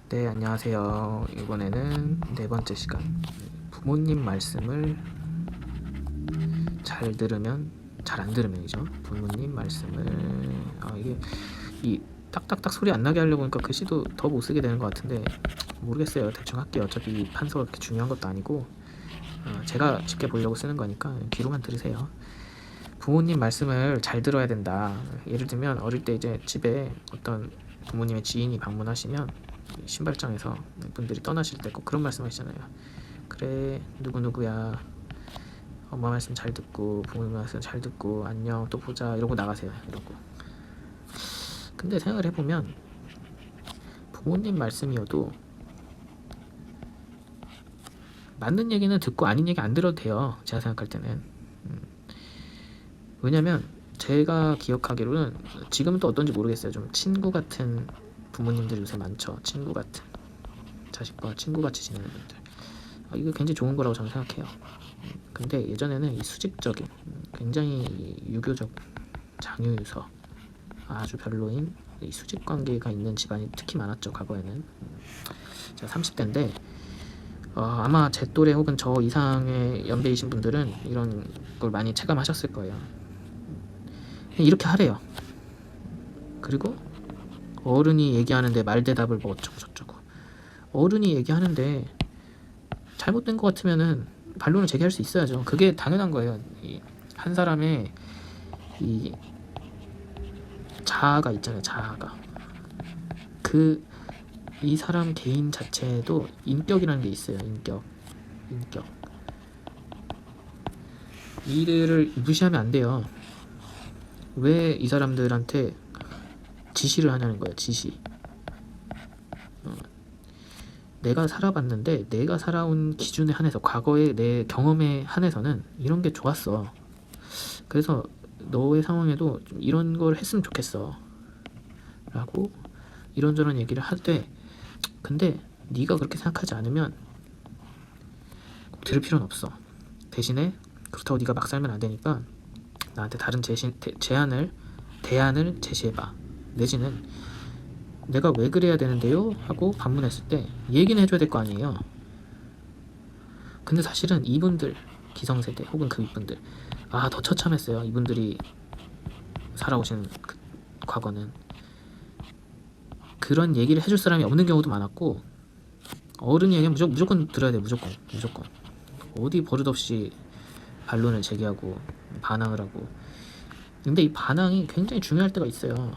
네, 안녕하세요. 이번에는 네 번째 시간. 부모님 말씀을 잘 들으면, 잘 안 들으면이죠. 부모님 말씀을, 이게 이 딱딱딱 소리 안 나게 하려고 하니까 글씨도 더 못 쓰게 되는 것 같은데, 모르겠어요. 대충 할게요. 어차피 이 판서가 그렇게 중요한 것도 아니고, 제가 쉽게 보려고 쓰는 거니까 귀로만 들으세요. 부모님 말씀을 잘 들어야 된다. 예를 들면 어릴 때 이제 집에 어떤 부모님의 지인이 방문하시면 신발장에서 분들이 떠나실 때 꼭 그런 말씀 하시잖아요. 그래, 누구누구야, 엄마 말씀 잘 듣고 부모님 말씀 잘 듣고 안녕, 또 보자, 이러고 나가세요. 이러고. 근데 생각을 해보면 부모님 말씀이어도 맞는 얘기는 듣고 아닌 얘기 안 들어도 돼요. 제가 생각할 때는. 왜냐면 제가 기억하기로는, 지금은 또 어떤지 모르겠어요. 좀 친구 같은 부모님들이 요새 많죠. 친구 같은, 자식과 친구같이 지내는 분들. 이거 굉장히 좋은 거라고 저는 생각해요. 근데 예전에는 이 수직적인, 굉장히 유교적, 장유유서, 아주 별로인 이 수직 관계가 있는 집안이 특히 많았죠. 과거에는. 제가 30대인데 아마 제 또래 혹은 저 이상의 연배이신 분들은 이런 걸 많이 체감하셨을 거예요. 이렇게 하래요. 그리고 어른이 얘기하는데 말대답을 뭐 어쩌고 저쩌고. 어른이 얘기하는데 잘못된 것 같으면은 반론을 제기할 수 있어야죠. 그게 당연한 거예요. 한 사람의 이 자아가 있잖아요. 자아가. 이 사람 개인 자체에도 인격이라는 게 있어요. 인격. 이들을 무시하면 안 돼요. 왜 이 사람들한테 지시를 하냐는 거예요. 지시. 내가 살아봤는데 내가 살아온 기준에 한해서, 과거의 내 경험에 한해서는 이런 게 좋았어. 그래서 너의 상황에도 좀 이런 걸 했으면 좋겠어 라고 이런저런 얘기를 하되, 근데 네가 그렇게 생각하지 않으면 꼭 들을 필요는 없어. 대신에 그렇다고 네가 막 살면 안 되니까 나한테 다른 대안을 제시해봐. 내지는 내가 왜 그래야 되는데요? 하고 반문했을 때 얘기는 해줘야 될 거 아니에요. 근데 사실은 이분들, 기성세대 혹은 그 윗분들, 더 처참했어요. 이분들이 살아오신 그 과거는 그런 얘기를 해줄 사람이 없는 경우도 많았고, 어른이 얘기하면 무조건 들어야 돼. 무조건. 어디 버릇없이 반론을 제기하고 반항을 하고. 근데 이 반항이 굉장히 중요할 때가 있어요.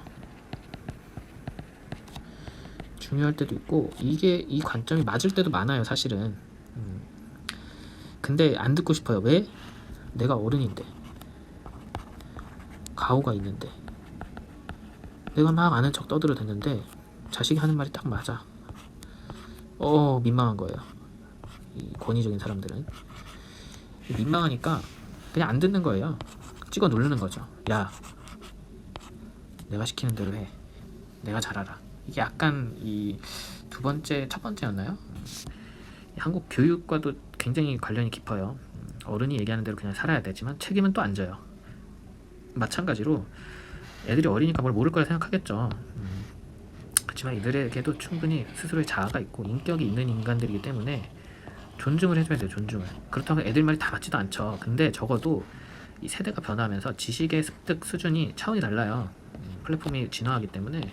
중요할 때도 있고, 이 관점이 맞을 때도 많아요. 사실은. 근데 안 듣고 싶어요. 왜? 내가 어른인데, 가오가 있는데, 내가 막 아는 척 떠들어댔는데 자식이 하는 말이 딱 맞아. 민망한 거예요. 이 권위적인 사람들은 민망하니까 그냥 안 듣는 거예요. 찍어 누르는 거죠. 야, 내가 시키는 대로 해. 내가 잘 알아. 이게 약간 첫 번째였나요? 한국 교육과도 굉장히 관련이 깊어요. 어른이 얘기하는 대로 그냥 살아야 되지만 책임은 또 안 져요. 마찬가지로 애들이 어리니까 뭘 모를 거라 생각하겠죠. 그렇지만 이들에게도 충분히 스스로의 자아가 있고 인격이 있는 인간들이기 때문에 존중을 해줘야 돼요. 존중을. 그렇다고 애들 말이 다 맞지도 않죠. 근데 적어도 이 세대가 변화하면서 지식의 습득 수준이 차원이 달라요. 플랫폼이 진화하기 때문에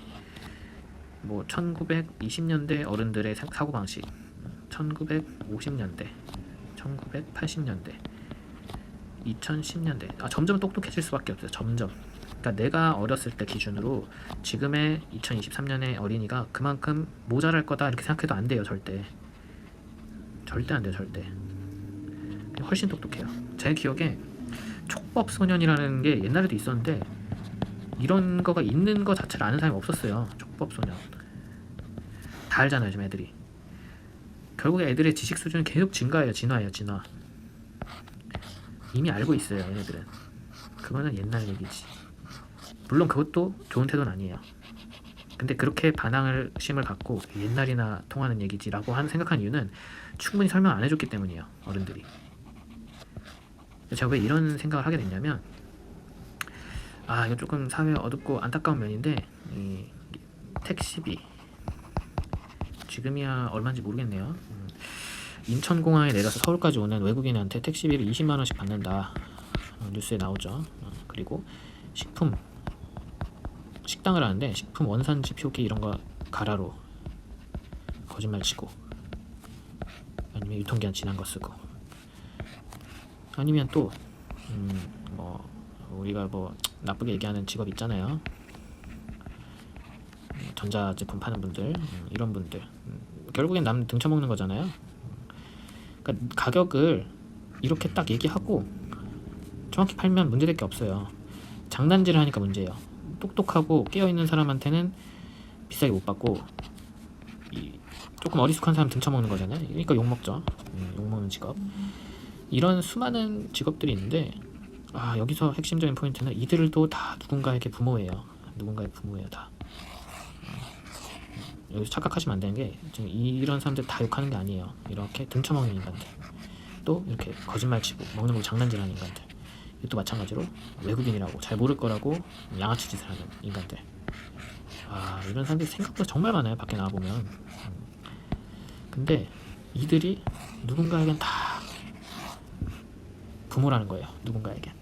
1920년대 어른들의 사고방식, 1950년대, 1980년대, 2010년대, 점점 똑똑해질 수밖에 없어요. 점점. 그러니까 내가 어렸을 때 기준으로 지금의 2023년의 어린이가 그만큼 모자랄 거다 이렇게 생각해도 안 돼요. 절대 안 돼요. 절대. 훨씬 똑똑해요. 제 기억에 촉법소년이라는 게 옛날에도 있었는데 이런 거가 있는 거 자체를 아는 사람이 없었어요. 촉법소년. 다 알잖아요. 요즘 애들이. 결국에 애들의 지식 수준은 계속 증가해요. 진화. 이미 알고 있어요. 얘네들은. 그거는 옛날 얘기지. 물론 그것도 좋은 태도는 아니에요. 근데 그렇게 반항을 심을 갖고 옛날이나 통하는 얘기지라고 생각한 이유는 충분히 설명 안 해줬기 때문이에요. 어른들이. 제가 왜 이런 생각을 하게 됐냐면, 이거 조금 사회 어둡고 안타까운 면인데, 이 택시비 지금이야 얼마인지 모르겠네요. 인천공항에 내려서 서울까지 오는 외국인한테 택시비를 20만 원씩 받는다. 뉴스에 나오죠. 그리고 식품 식당을 하는데 식품 원산지 표기 이런 거 가라로 거짓말 치고, 아니면 유통기한 지난 거 쓰고, 아니면 또 뭐 우리가 뭐 나쁘게 얘기하는 직업 있잖아요. 전자제품 파는 분들, 이런 분들 결국엔 남 등쳐먹는 거잖아요. 그러니까 가격을 이렇게 딱 얘기하고 정확히 팔면 문제될 게 없어요. 장난질을 하니까 문제예요. 똑똑하고 깨어있는 사람한테는 비싸게 못 받고, 조금 어리숙한 사람 등쳐먹는 거잖아요. 그러니까 욕먹죠. 욕먹는 직업. 이런 수많은 직업들이 있는데, 여기서 핵심적인 포인트는 이들도 다 누군가에게 부모예요. 누군가의 부모예요, 다. 여기서 착각하시면 안 되는 게, 지금 이런 사람들 다 욕하는 게 아니에요. 이렇게 등쳐먹는 인간들, 또 이렇게 거짓말치고 먹는 거 장난질하는 인간들, 이것도 마찬가지로 외국인이라고 잘 모를 거라고 양아치 짓을 하는 인간들. 이런 사람들이 생각보다 정말 많아요, 밖에 나와보면. 근데 이들이 누군가에겐 다 부모라는 거예요. 누군가에겐.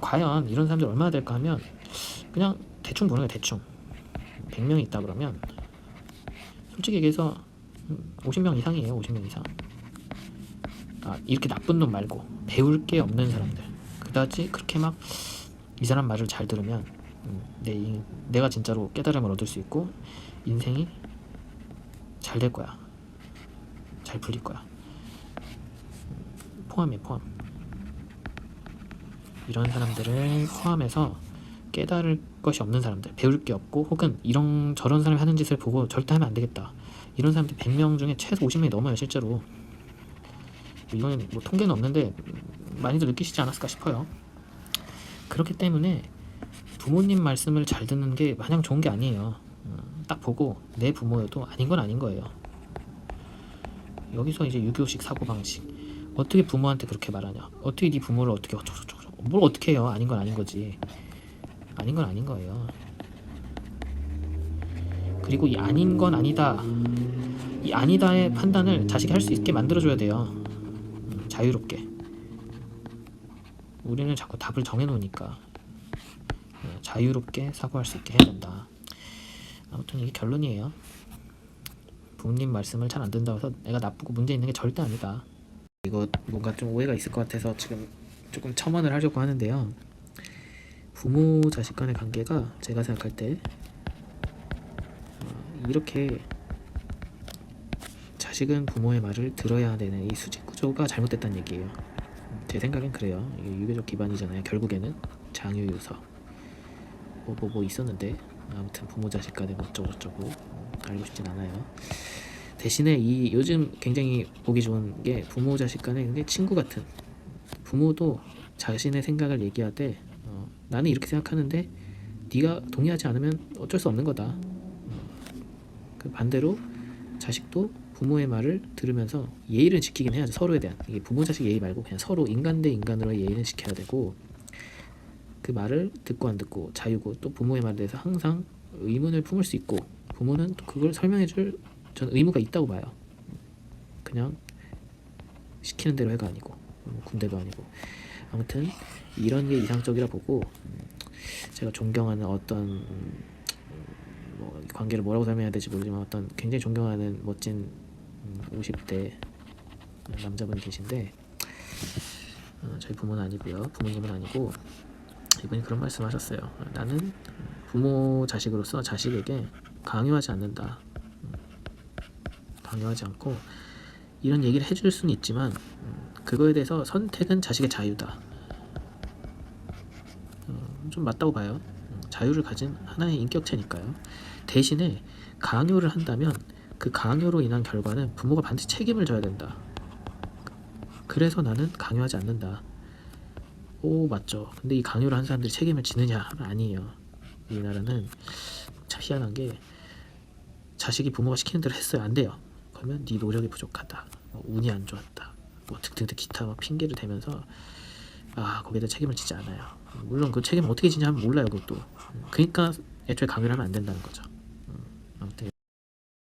과연 이런 사람들 얼마나 될까 하면, 그냥 대충 보는 거예요. 대충 100명이 있다 그러면 솔직히 얘기해서 50명 이상이에요. 50명 이상. 이렇게 나쁜 놈 말고 배울 게 없는 사람들, 그다지 그렇게 막 이 사람 말을 잘 들으면 내가 진짜로 깨달음을 얻을 수 있고 인생이 잘 될 거야, 잘 풀릴 거야. 포함이에요, 포함. 이런 사람들을 포함해서 깨달을 것이 없는 사람들, 배울 게 없고, 혹은 이런 저런 사람이 하는 짓을 보고 절대 하면 안 되겠다, 이런 사람들 100명 중에 최소 50명이 넘어요, 실제로. 이거는 뭐 통계는 없는데 많이들 느끼시지 않았을까 싶어요. 그렇기 때문에 부모님 말씀을 잘 듣는 게 마냥 좋은 게 아니에요. 딱 보고 내 부모여도 아닌 건 아닌 거예요. 여기서 이제 유교식 사고방식, 어떻게 부모한테 그렇게 말하냐, 어떻게 네 부모를 어떻게 어쩌고저쩌고, 뭘 어떻게 해요. 아닌 건 아닌 거지. 아닌 건 아닌 거예요. 그리고 이 아닌 건 아니다, 이 아니다의 판단을 자식이 할 수 있게 만들어줘야 돼요. 자유롭게. 우리는 자꾸 답을 정해놓으니까 자유롭게 사고할 수 있게 해야 된다. 아무튼 이게 결론이에요. 부모님 말씀을 잘 안 듣는다고 해서 내가 나쁘고 문제 있는 게 절대 아니다. 이거 뭔가 좀 오해가 있을 것 같아서 지금 조금 첨언을 하려고 하는데요. 부모 자식 간의 관계가 제가 생각할 때 이렇게 자식은 부모의 말을 들어야 되는 이 수직 구조가 잘못됐다는 얘기예요. 제 생각엔 그래요. 이게 유교적 기반이잖아요. 결국에는 장유유서 뭐 있었는데, 아무튼 부모 자식 간에 어쩌고저쩌고 알고 싶진 않아요. 대신에 이 요즘 굉장히 보기 좋은 게 부모 자식 간에 굉장히 친구 같은, 부모도 자신의 생각을 얘기하되 나는 이렇게 생각하는데 네가 동의하지 않으면 어쩔 수 없는 거다. 그 반대로 자식도 부모의 말을 들으면서 예의를 지키긴 해야죠. 서로에 대한, 이게 부모 자식 예의 말고 그냥 서로 인간 대 인간으로의 예의는 지켜야 되고, 그 말을 듣고 안 듣고 자유고, 또 부모의 말에 대해서 항상 의문을 품을 수 있고, 부모는 또 그걸 설명해줄 저는 의무가 있다고 봐요. 그냥 시키는 대로 해가 아니고, 군대도 아니고. 아무튼 이런 게 이상적이라 보고, 제가 존경하는 어떤 뭐 관계를 뭐라고 설명해야 될지 모르지만 어떤 굉장히 존경하는 멋진 50대 남자분이 계신데, 저희 부모는 아니고요, 부모님은 아니고, 이분이 그런 말씀 하셨어요. 나는 부모 자식으로서 자식에게 강요하지 않는다. 강요하지 않고 이런 얘기를 해줄 수는 있지만 그거에 대해서 선택은 자식의 자유다. 좀 맞다고 봐요. 자유를 가진 하나의 인격체니까요. 대신에 강요를 한다면 그 강요로 인한 결과는 부모가 반드시 책임을 져야 된다. 그래서 나는 강요하지 않는다. 오, 맞죠. 근데 이 강요를 한 사람들이 책임을 지느냐? 아니에요. 우리나라는 참 희한한 게, 자식이 부모가 시키는 대로 했어요. 안 돼요. 그러면 네 노력이 부족하다, 운이 안 좋았다, 등등 기타 핑계를 대면서 거기에다 책임을 지지 않아요. 물론 그 책임을 어떻게 지냐 하면 몰라요. 그것도. 그러니까 애초에 강요를 하면 안 된다는 거죠.